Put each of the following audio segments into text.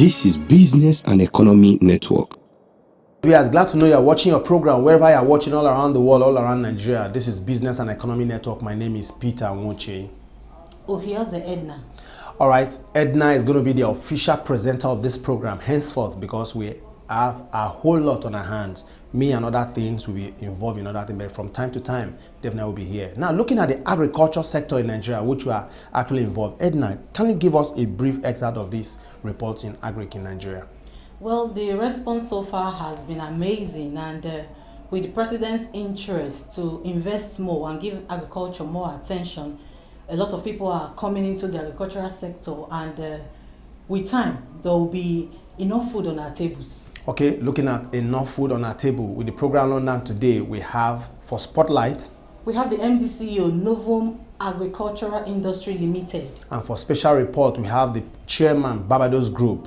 This is Business and Economy Network. Viewers, glad to know you're watching your program wherever you're watching, all around the world, all around Nigeria. This is Business and Economy Network. My name is Peter Nwoche. Oh, here's the Edna. All right, Edna is going to be the official presenter of this program henceforth because we have a whole lot on our hands. Me and other things will be involved in other things, but from time to time, definitely will be here. Now, looking at the agriculture sector in Nigeria, which we are actually involved, Edna, can you give us a brief excerpt of this report in agric in Nigeria? Well, the response so far has been amazing, and with the president's interest to invest more and give agriculture more attention, a lot of people are coming into the agricultural sector, and with time, there will be enough food on our tables. Okay, looking at enough food on our table, with the program London today, we have for Spotlight. We have the MD CEO, Novum Agricultural Industry Limited. And for Special Report, we have the Chairman, Barbados Group.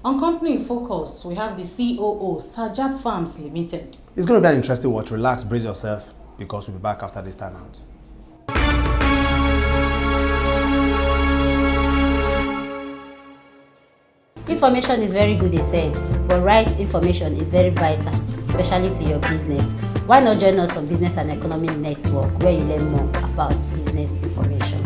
On Company in Focus, we have the COO, Sajab Farms Limited. It's going to be an interesting watch. Relax, brace yourself, because we'll be back after this time out. Information is very good, they said, but right information is very vital, especially to your business. Why not join us on Business and Economy Network, where you learn more about business information.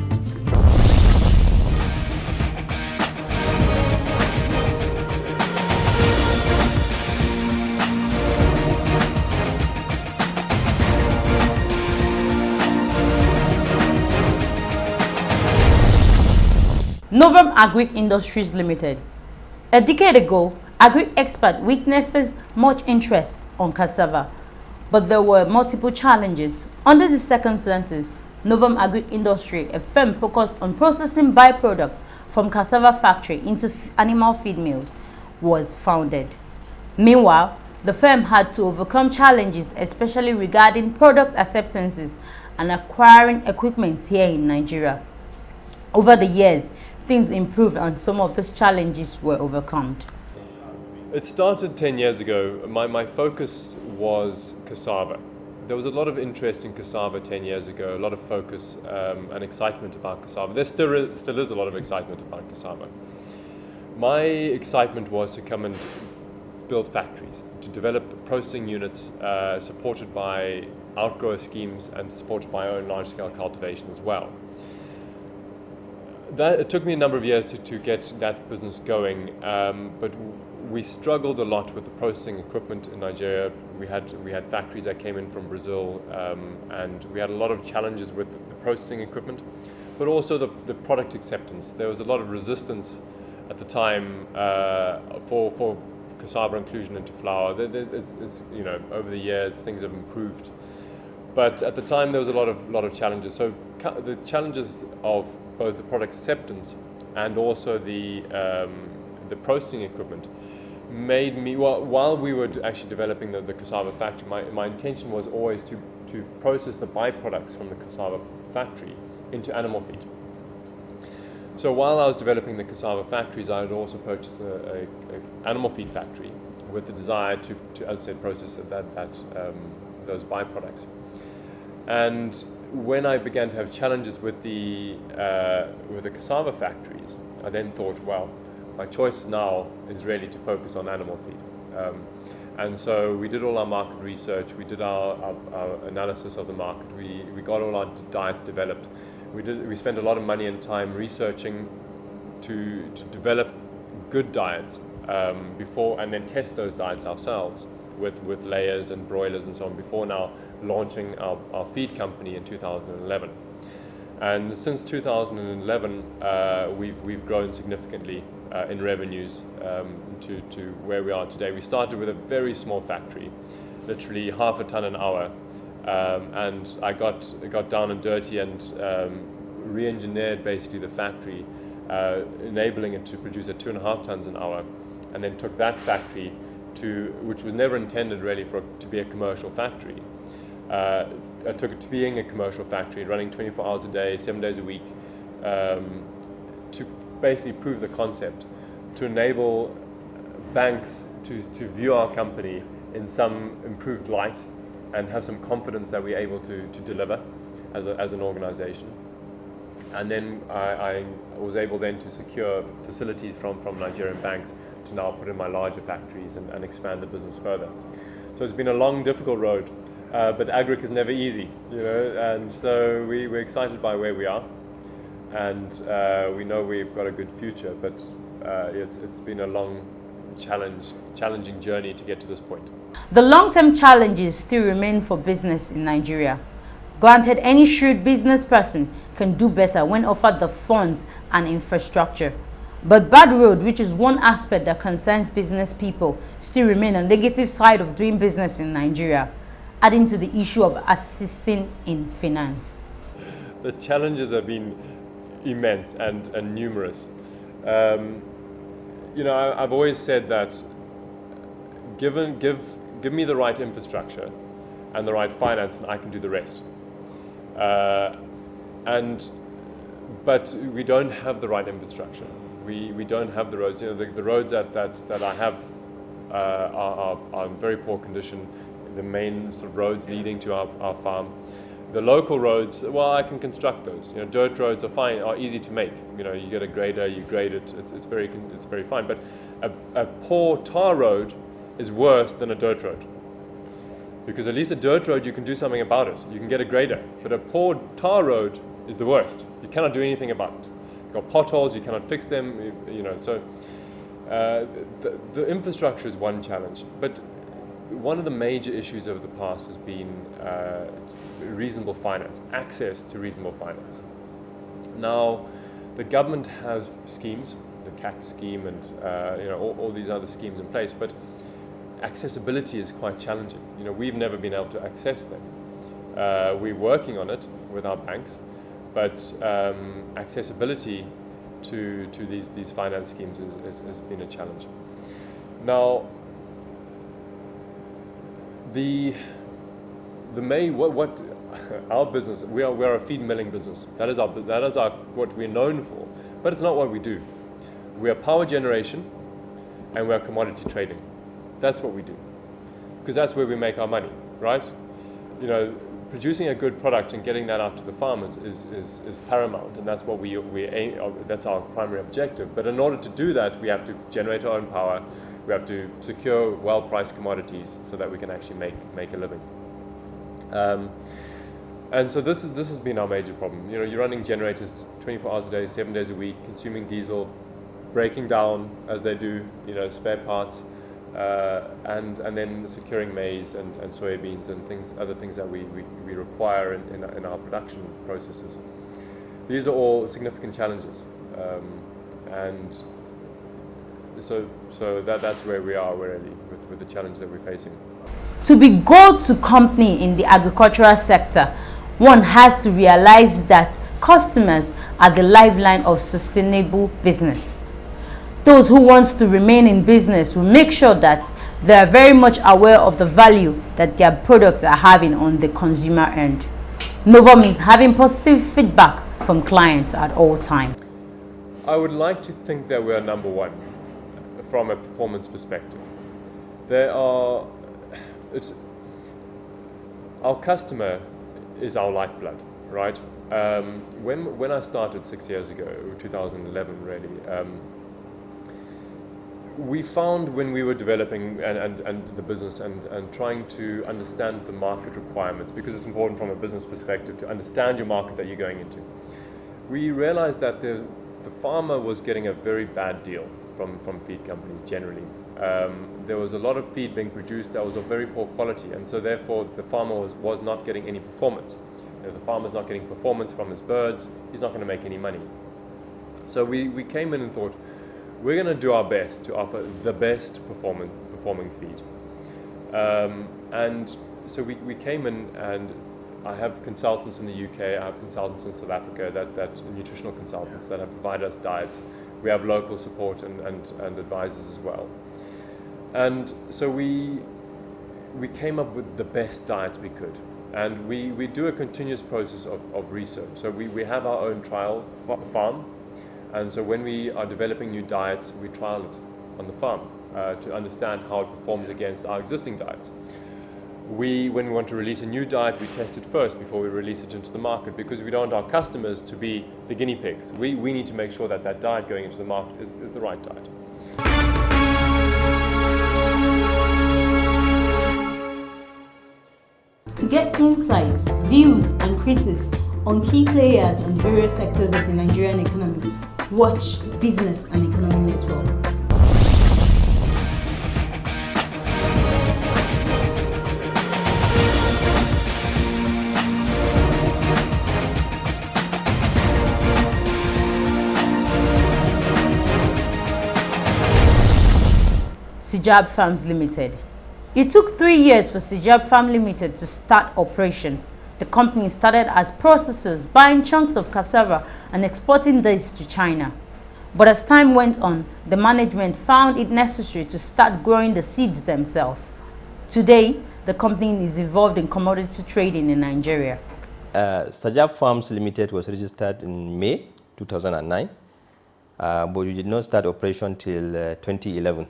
Novum Agric Industries Limited. A decade ago, agri-expert witnessed much interest on cassava, but there were multiple challenges. Under these circumstances, Novum Agric Industry, a firm focused on processing byproducts from cassava factory into animal feed mills, was founded. Meanwhile, the firm had to overcome challenges, especially regarding product acceptances and acquiring equipment here in Nigeria. Over the years, things improved and some of these challenges were overcome. It started 10 years ago. My focus was cassava. There was a lot of interest in cassava 10 years ago, a lot of focus and excitement about cassava. There still is a lot of excitement about cassava. My excitement was to come and build factories, to develop processing units supported by outgrower schemes and supported by our own large-scale cultivation as well. It took me a number of years to get that business going, but we struggled a lot with the processing equipment in Nigeria. We had factories that came in from Brazil, and we had a lot of challenges with the processing equipment, but also the product acceptance. There was a lot of resistance at the time for cassava inclusion into flour. It's over the years things have improved, but at the time there was a lot of challenges. So the challenges of both the product acceptance and also the processing equipment made me, while we were actually developing the cassava factory, my intention was always to process the byproducts from the cassava factory into animal feed. So while I was developing the cassava factories, I had also purchased an animal feed factory with the desire to as I said, process those byproducts. And when I began to have challenges with the cassava factories, I then thought, well, my choice now is really to focus on animal feed. And so we did all our market research, we did our analysis of the market, we got all our diets developed. We spent a lot of money and time researching to develop good diets before, and then test those diets ourselves with layers and broilers and so on, before now launching our feed company in 2011. And since 2011, we've grown significantly in revenues to where we are today. We started with a very small factory, literally half a ton an hour, and I got down and dirty and re-engineered basically the factory, enabling it to produce at 2.5 tons an hour, and then took that factory which was never intended really to be a commercial factory. I took it to being a commercial factory, running 24 hours a day, 7 days a week, to basically prove the concept, to enable banks to view our company in some improved light and have some confidence that we're able to deliver as an organization. And then I was able then to secure facilities from Nigerian banks to now put in my larger factories and expand the business further. So it's been a long, difficult road, but agric is never easy, you know, and so we're excited by where we are, and we know we've got a good future, but it's been a long, challenging journey to get to this point. The long-term challenges still remain for business in Nigeria. Granted, any shrewd business person can do better when offered the funds and infrastructure. But bad road, which is one aspect that concerns business people, still remain a negative side of doing business in Nigeria, adding to the issue of assisting in finance. The challenges have been immense and numerous. You know, I've always said that give me the right infrastructure and the right finance, and I can do the rest. But we don't have the right infrastructure. We don't have the roads. You know, the roads that I have are in very poor condition. The main sort of roads leading to our farm. The local roads, well, I can construct those. You know, dirt roads are fine, are easy to make. You know, you get a grader, you grade it. It's very fine. But a poor tar road is worse than a dirt road. Because at least a dirt road, you can do something about it. You can get a grader. But a poor tar road is the worst. You cannot do anything about it. You've got potholes, you cannot fix them, you know. So the infrastructure is one challenge. But one of the major issues over the past has been reasonable finance, access to reasonable finance. Now, the government has schemes, the CAC scheme and you know, all these other schemes in place, but accessibility is quite challenging. You know, we've never been able to access them. We're working on it with our banks, but accessibility to these finance schemes has been a challenge. Now, what our business, we are a feed milling business. That is our what we're known for, but it's not what we do. We are power generation, and we are commodity trading. That's what we do, because that's where we make our money, right? You know, producing a good product and getting that out to the farmers is paramount, and that's what we aim. That's our primary objective. But in order to do that, we have to generate our own power. We have to secure well-priced commodities so that we can actually make a living. And so this has been our major problem. You know, you're running generators 24 hours a day, 7 days a week, consuming diesel, breaking down as they do, you know, spare parts, and then securing maize and soybeans and other things that we require in our production processes. These are all significant challenges, and so that's where we are really with the challenge that we're facing. To be go-to company in the agricultural sector, one has to realize that customers are the lifeline of sustainable business. Those who want to remain in business will make sure that they are very much aware of the value that their products are having on the consumer end. Novum is having positive feedback from clients at all times. I would like to think that we are number one from a performance perspective. Our customer is our lifeblood, right? When I started 6 years ago, 2011 really, we found when we were developing and the business and trying to understand the market requirements, because it's important from a business perspective to understand your market that you're going into, we realized that the farmer was getting a very bad deal from feed companies generally. There was a lot of feed being produced that was of very poor quality, and so therefore the farmer was not getting any performance. If the farmer's not getting performance from his birds, he's not going to make any money. So we came in and thought, we're going to do our best to offer the best performing feed. And so we came in, and I have consultants in the UK, I have consultants in South Africa, that nutritional consultants that have provided us diets. We have local support and advisors as well. And so we came up with the best diets we could. And we do a continuous process of research. So we have our own trial farm. And so when we are developing new diets, we trial it on the farm to understand how it performs against our existing diets. when we want to release a new diet, we test it first before we release it into the market, because we don't want our customers to be the guinea pigs. We need to make sure that that diet going into the market is the right diet. To get insights, views, and critics on key players in various sectors of the Nigerian economy, watch Business and Economy Network. Sijab Farms Limited. It took 3 years for Sijab Farm Limited to start operation. The company started as processors, buying chunks of cassava and exporting this to China. But as time went on, the management found it necessary to start growing the seeds themselves. Today, the company is involved in commodity trading in Nigeria. Sijab Farms Limited was registered in May 2009, but we did not start operation till 2011,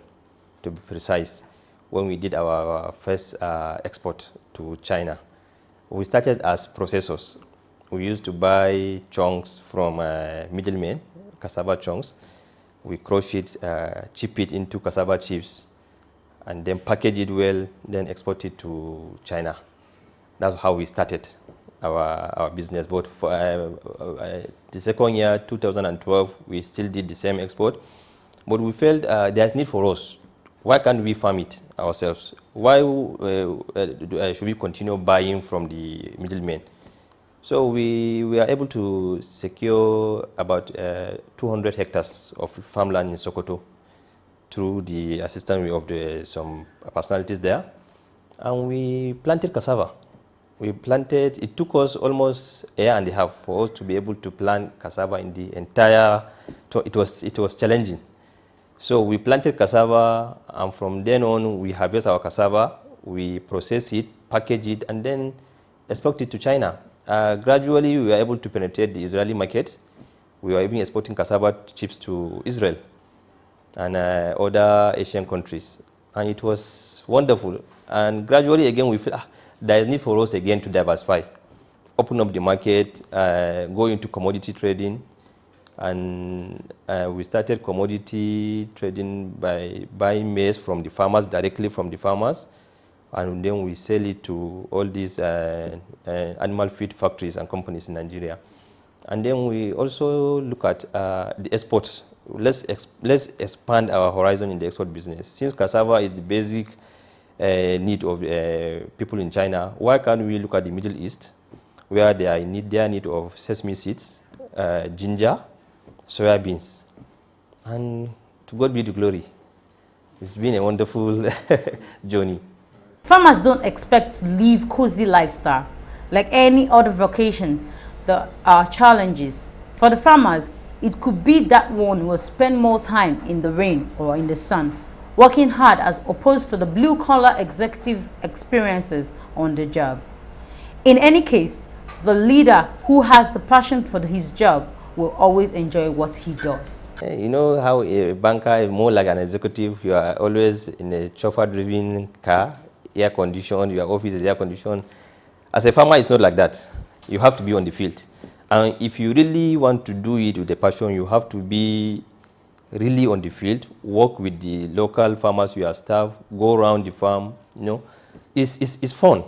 to be precise, when we did our first export to China. We started as processors. We used to buy chunks from middlemen, cassava chunks. We crush it, chip it into cassava chips, and then package it well, then export it to China. That's how we started our business. But for the second year, 2012, we still did the same export. But we felt there's need for us. Why can't we farm it ourselves? Why should we continue buying from the middlemen? So we were able to secure about 200 hectares of farmland in Sokoto through the assistance of some personalities there. And we planted cassava. We planted, it took us almost a year and a half for us to be able to plant cassava in the entire, it was challenging. So we planted cassava, and from then on we harvest our cassava, we process it, package it, and then export it to China. Gradually we were able to penetrate the Israeli market. We were even exporting cassava chips to Israel and other Asian countries, and it was wonderful. And gradually again we feel there is need for us again to diversify, open up the market, go into commodity trading. And we started commodity trading by buying maize from the farmers, directly from the farmers, and then we sell it to all these animal feed factories and companies in Nigeria. And then we also look at the exports. Let's expand our horizon in the export business. Since cassava is the basic need of people in China, why can't we look at the Middle East, where they are in need of sesame seeds, ginger, soya beans, and to God be the glory. It's been a wonderful journey. Farmers don't expect to live cozy lifestyle. Like any other vocation, there are challenges. For the farmers, it could be that one will spend more time in the rain or in the sun, working hard as opposed to the blue-collar executive experiences on the job. In any case, the leader who has the passion for his job will always enjoy what he does. You know how a banker is more like an executive. You are always in a chauffeur-driven car, air-conditioned, your office is air-conditioned. As a farmer, it's not like that. You have to be on the field. And if you really want to do it with a passion, you have to be really on the field, work with the local farmers, your staff, go around the farm. You know, it's fun.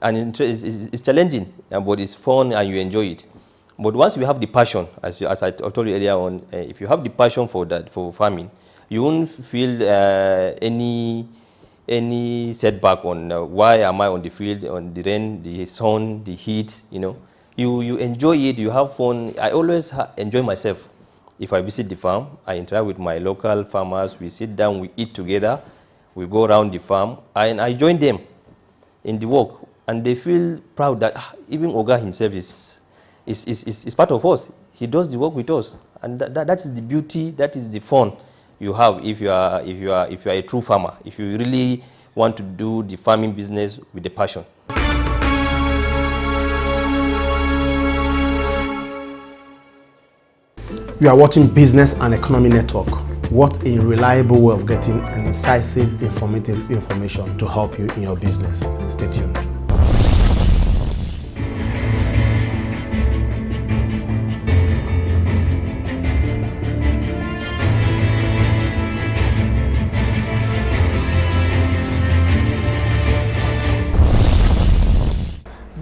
And it's challenging, but it's fun and you enjoy it. But once you have the passion, as I told you earlier on, if you have the passion for farming, you won't feel any setback on why am I on the field, on the rain, the sun, the heat. You know, you enjoy it, you have fun. I always enjoy myself. If I visit the farm, I interact with my local farmers. We sit down, we eat together, we go around the farm, and I join them in the work, and they feel proud that even Oga himself is part of us. He does the work with us, and that is the beauty, that is the fun you have if you are a true farmer, if you really want to do the farming business with a passion. You are watching Business and Economy Network. What a reliable way of getting an incisive, informative information to help you in your business. Stay tuned.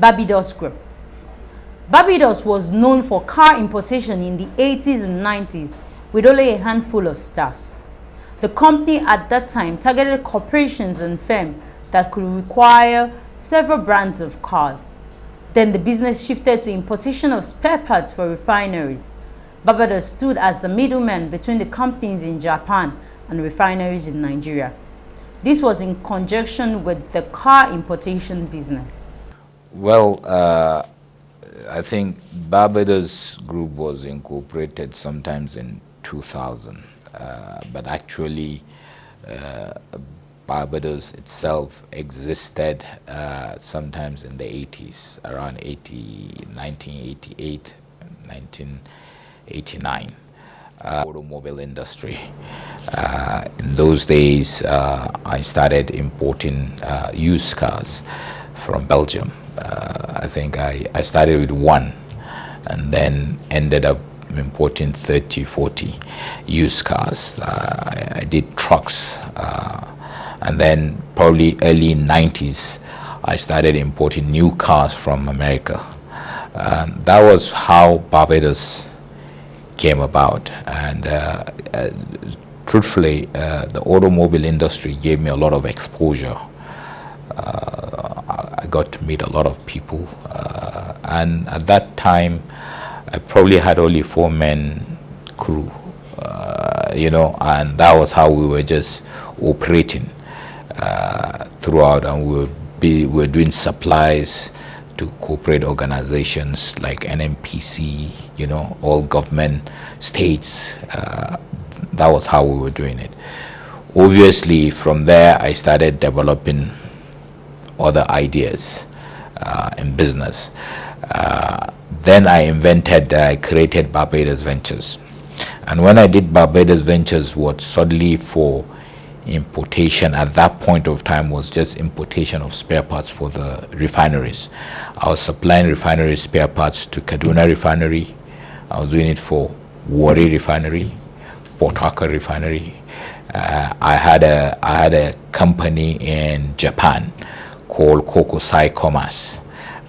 Barbados Group. Barbados was known for car importation in the 80s and 90s with only a handful of staffs. The company at that time targeted corporations and firms that could require several brands of cars. Then the business shifted to importation of spare parts for refineries. Barbados stood as the middleman between the companies in Japan and refineries in Nigeria. This was in conjunction with the car importation business. Well, I think Barbados Group was incorporated sometimes in 2000, but actually Barbados itself existed sometimes in the 80s, around 1988, 1989. Automobile industry. In those days, I started importing used cars from Belgium. I think I started with one and then ended up importing 30, 40 used cars. I did trucks, and then probably early 90s I started importing new cars from America. That was how Barbados came about, and truthfully the automobile industry gave me a lot of exposure. I got to meet a lot of people, and at that time I probably had only 4-man crew, and that was how we were just operating throughout, and we were doing supplies to corporate organizations like NMPC, all government, states. That was how we were doing it. Obviously, from there I started developing other ideas in business. Then I created Barbados Ventures. And when I did Barbados Ventures, what solely for importation at that point of time was just importation of spare parts for the refineries. I was supplying refinery spare parts to Kaduna Refinery. I was doing it for Warri Refinery, Port Harcourt Refinery. I had a company in Japan called Kokusai Commerce.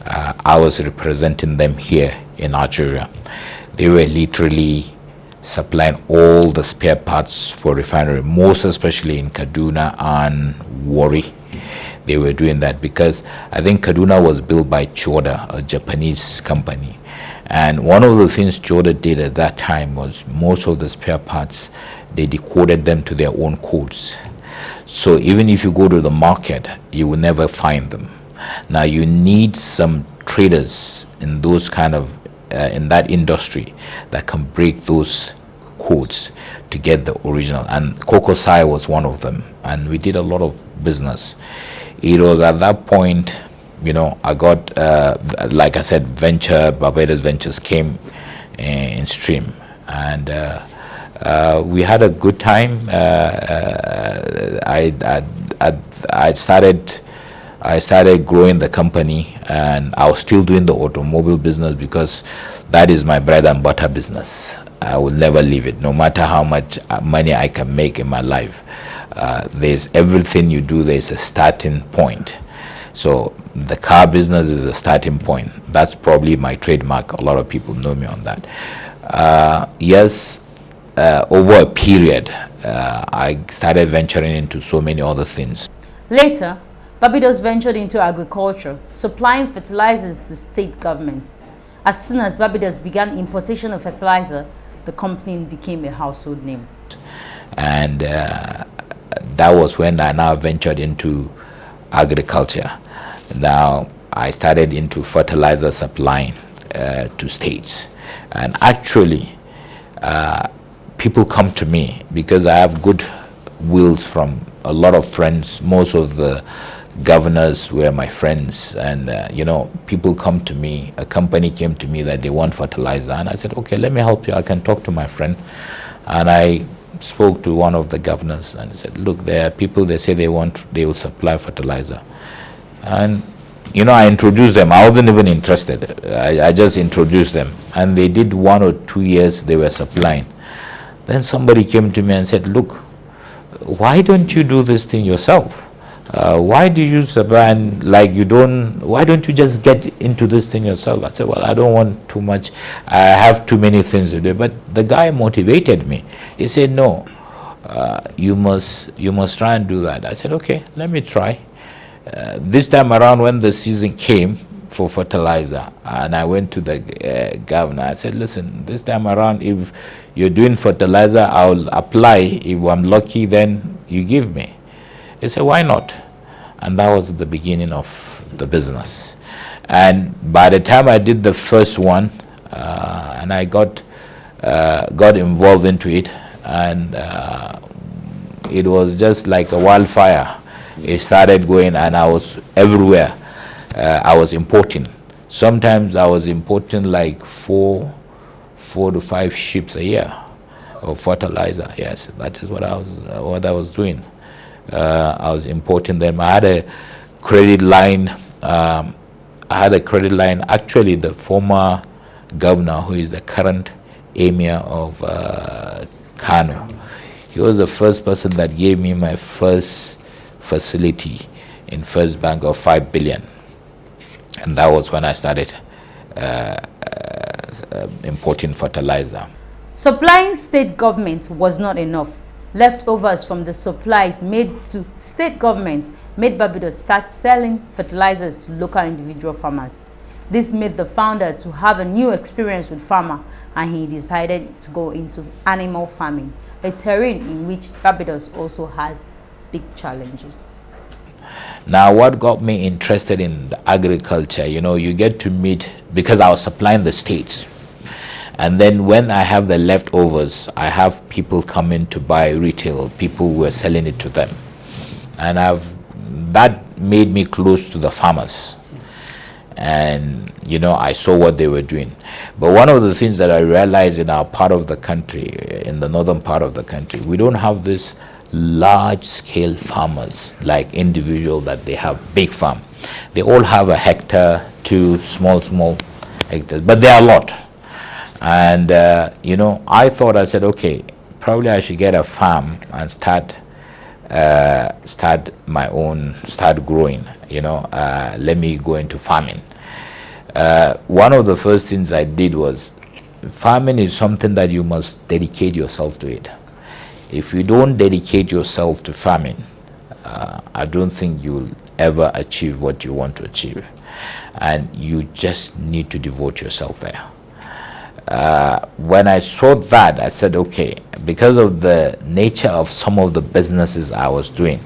I was representing them here in Nigeria. They were literally supplying all the spare parts for refinery, most especially in Kaduna and Warri. They were doing that because I think Kaduna was built by Choda, a Japanese company. And one of the things Choda did at that time was most of the spare parts, they decoded them to their own codes. So even if you go to the market, you will never find them. Now you need some traders in those in that industry that can break those codes to get the original. And Kokusai was one of them. And we did a lot of business. It was at that point, I got, like I said, Barbados Ventures came in stream. And we had a good time. I started growing the company, and I was still doing the automobile business because that is my bread and butter business. I will never leave it, no matter how much money I can make in my life. There's everything you do, there's a starting point. So the car business is a starting point. That's probably my trademark. A lot of people know me on that. Yes. Over a period, I started venturing into so many other things. Later, Barbados ventured into agriculture, supplying fertilizers to state governments. As soon as Barbados began importation of fertilizer, the company became a household name. And that was when I now ventured into agriculture. Now I started into fertilizer supplying to states. And actually, people come to me because I have good wills from a lot of friends. Most of the governors were my friends, and people come to me. A company came to me that they want fertilizer, and I said, okay, let me help you. I can talk to my friend. And I spoke to one of the governors and said, look, there are people, they say they will supply fertilizer. And, I introduced them. I wasn't even interested. I just introduced them. And they did 1 or 2 years they were supplying. Then somebody came to me and said, look, why don't you do this thing yourself? Why do you supply, and why don't you just get into this thing yourself? I said, well, I don't want too much. I have too many things to do. But the guy motivated me. He said, no, you must try and do that. I said, okay, let me try. This time around, when the season came for fertilizer, and I went to the governor, I said, listen, this time around, if you're doing fertilizer, I'll apply. If I'm lucky, then you give me. He said, why not? And that was the beginning of the business. And by the time I did the first one, and I got involved into it, and it was just like a wildfire. It started going, and I was everywhere. I was importing. Sometimes I was importing like 4 to 5 ships a year of fertilizer. Yes, that is what I was doing. I was importing them. I had a credit line. Actually, the former governor, who is the current emir of Kano, he was the first person that gave me my first facility in First Bank of 5 billion. And that was when I started importing fertilizer. Supplying state government was not enough. Leftovers from the supplies made to state government made Barbados start selling fertilizers to local individual farmers. This made the founder to have a new experience with farmer, and he decided to go into animal farming, a terrain in which Barbados also has big challenges. Now, what got me interested in the agriculture, you get to meet, because I was supplying the states. And then when I have the leftovers, I have people come in to buy retail, people who are selling it to them. And that made me close to the farmers. And, I saw what they were doing. But one of the things that I realized in our part of the country, in the northern part of the country, we don't have this large-scale farmers, like individual that they have big farm. They all have a hectare, 2 small hectares, but they are a lot. And I said, okay, probably I should get a farm and start growing. Let me go into farming. One of the first things I did was, farming is something that you must dedicate yourself to it. If you don't dedicate yourself to farming, I don't think you'll ever achieve what you want to achieve. And you just need to devote yourself there. When I saw that, I said, okay, because of the nature of some of the businesses I was doing,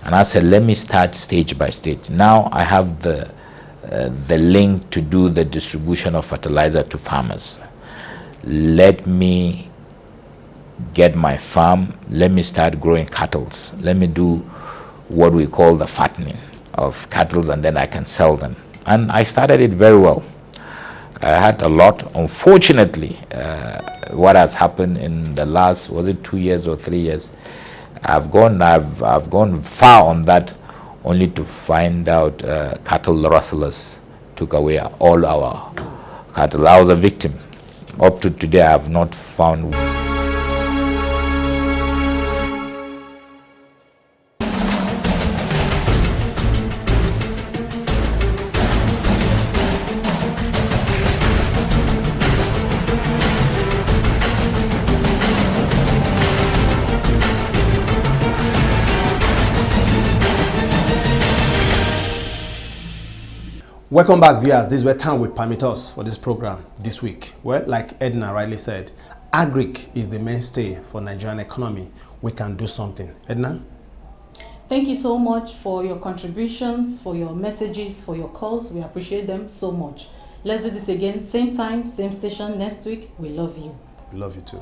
and I said, let me start stage by stage. Now I have the link to do the distribution of fertilizer to farmers. Let me get my farm, let me start growing cattle. Let me do what we call the fattening of cattle, and then I can sell them. And I started it very well. I had a lot. Unfortunately, what has happened in the last, was it 2 years or 3 years, I've gone far on that, only to find out cattle rustlers took away all our cattle. I was a victim. Up to today, I have not found. Welcome back, viewers. This is where time will permit us for this program this week. Well, like Edna rightly said, agric is the mainstay for Nigerian economy. We can do something. Edna? Thank you so much for your contributions, for your messages, for your calls. We appreciate them so much. Let's do this again, same time, same station next week. We love you. We love you too.